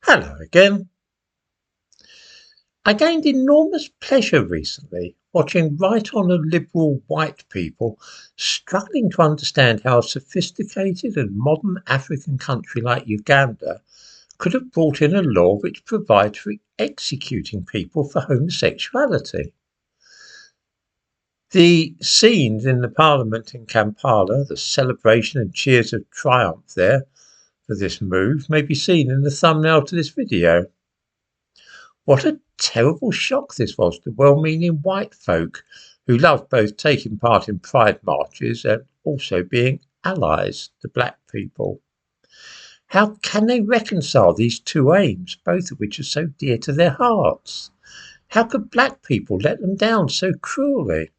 Hello again. I gained enormous pleasure recently watching right-honour liberal white people struggling to understand how a sophisticated and modern African country like Uganda could have brought in a law which provides for executing people for homosexuality. The scenes in the parliament in Kampala, the celebration and cheers of triumph there for this move, may be seen in the thumbnail to this video. What a terrible shock this was to well-meaning white folk who love both taking part in pride marches and also being allies to black people. How can they reconcile these two aims, both of which are so dear to their hearts? How could black people let them down so cruelly?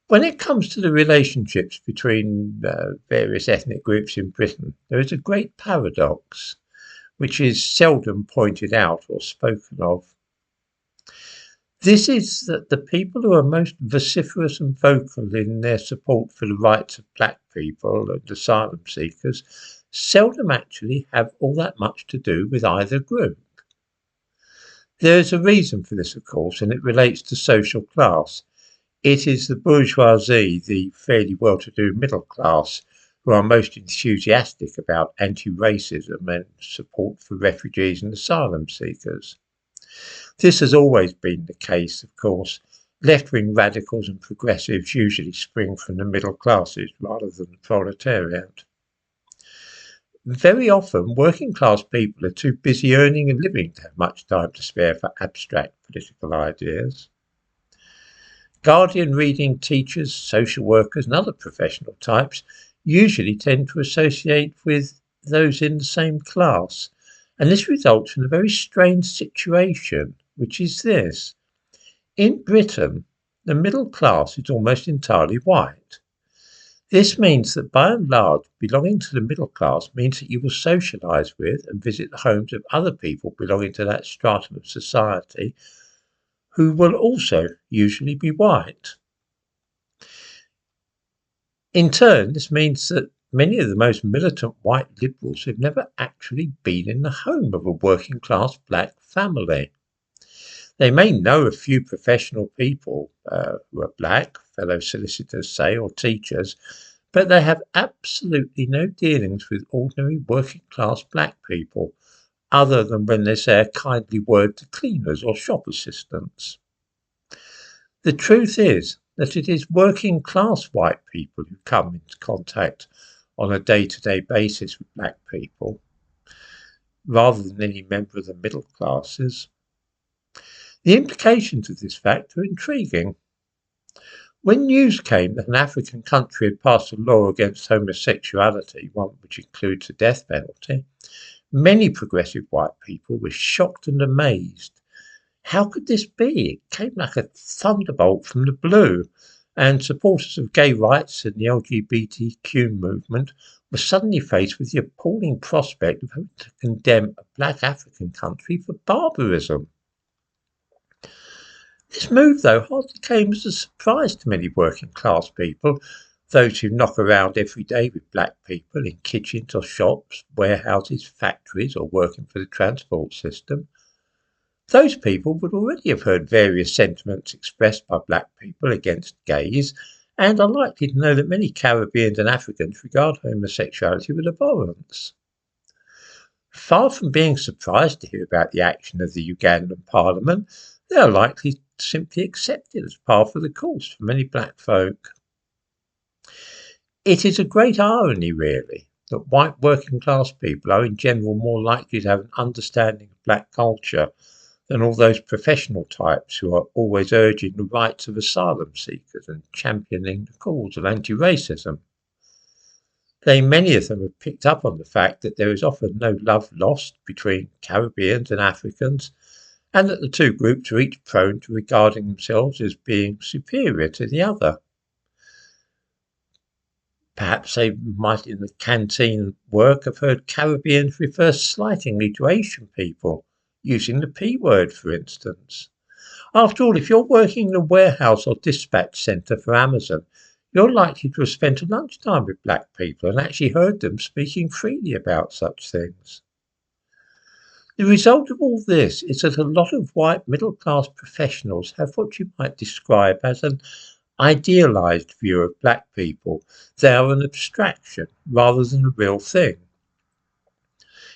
When it comes to the relationships between various ethnic groups in Britain, there is a great paradox which is seldom pointed out or spoken of. This is that the people who are most vociferous and vocal in their support for the rights of black people and asylum seekers seldom actually have all that much to do with either group. There is a reason for this, of course, and it relates to social class. It is the bourgeoisie, the fairly well-to-do middle class, who are most enthusiastic about anti-racism and support for refugees and asylum seekers. This has always been the case, of course. Left-wing radicals and progressives usually spring from the middle classes rather than the proletariat. Very often, working class people are too busy earning a living to have much time to spare for abstract political ideas. Guardian reading teachers, social workers and other professional types usually tend to associate with those in the same class, and this results in a very strange situation, which is this. In Britain, the middle class is almost entirely white. This means that by and large, belonging to the middle class means that you will socialise with and visit the homes of other people belonging to that stratum of society who will also usually be white. In turn, this means that many of the most militant white liberals have never actually been in the home of a working class black family. They may know a few professional people who are black, fellow solicitors, say, or teachers, but they have absolutely no dealings with ordinary working class black people, other than when they say a kindly word to cleaners or shop assistants. The truth is that it is working class white people who come into contact on a day-to-day basis with black people, rather than any member of the middle classes. The implications of this fact are intriguing. When news came that an African country had passed a law against homosexuality, one which includes the death penalty, many progressive white people were shocked and amazed. How could this be? It came like a thunderbolt from the blue, and supporters of gay rights and the LGBTQ movement were suddenly faced with the appalling prospect of having to condemn a black African country for barbarism. This move, though, hardly came as a surprise to many working class people, those who knock around every day with black people in kitchens or shops, warehouses, factories, or working for the transport system. Those people would already have heard various sentiments expressed by black people against gays, and are likely to know that many Caribbeans and Africans regard homosexuality with abhorrence. Far from being surprised to hear about the action of the Ugandan parliament, they are likely to simply accept it as par for the course for many black folk. It is a great irony, really, that white working class people are in general more likely to have an understanding of black culture than all those professional types who are always urging the rights of asylum seekers and championing the cause of anti-racism. Many of them have picked up on the fact that there is often no love lost between Caribbeans and Africans, and that the two groups are each prone to regarding themselves as being superior to the other. Perhaps they might in the canteen work have heard Caribbeans refer slightingly to Asian people, using the P word, for instance. After all, if you're working in a warehouse or dispatch centre for Amazon, you're likely to have spent a lunchtime with black people and actually heard them speaking freely about such things. The result of all this is that a lot of white middle-class professionals have what you might describe as an idealized view of black people. They are an abstraction rather than a real thing.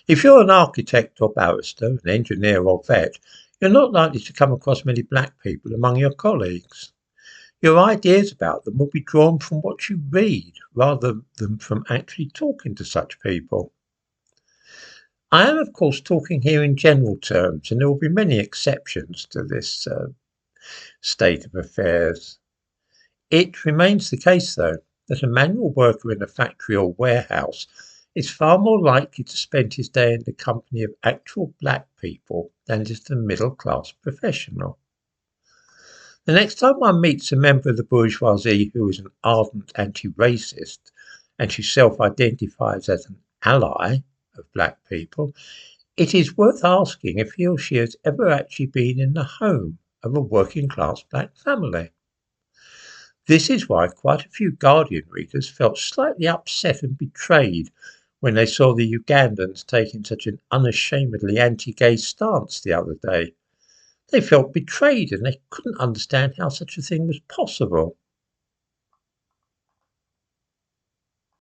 If you're an architect or barrister, an engineer or vet, you're not likely to come across many black people among your colleagues. Your ideas about them will be drawn from what you read rather than from actually talking to such people. I am, of course, talking here in general terms, and there will be many exceptions to this state of affairs. It remains the case, though, that a manual worker in a factory or warehouse is far more likely to spend his day in the company of actual black people than is the middle-class professional. The next time one meets a member of the bourgeoisie who is an ardent anti-racist and who self-identifies as an ally of black people, it is worth asking if he or she has ever actually been in the home of a working-class black family. This is why quite a few Guardian readers felt slightly upset and betrayed when they saw the Ugandans taking such an unashamedly anti-gay stance the other day. They felt betrayed and they couldn't understand how such a thing was possible.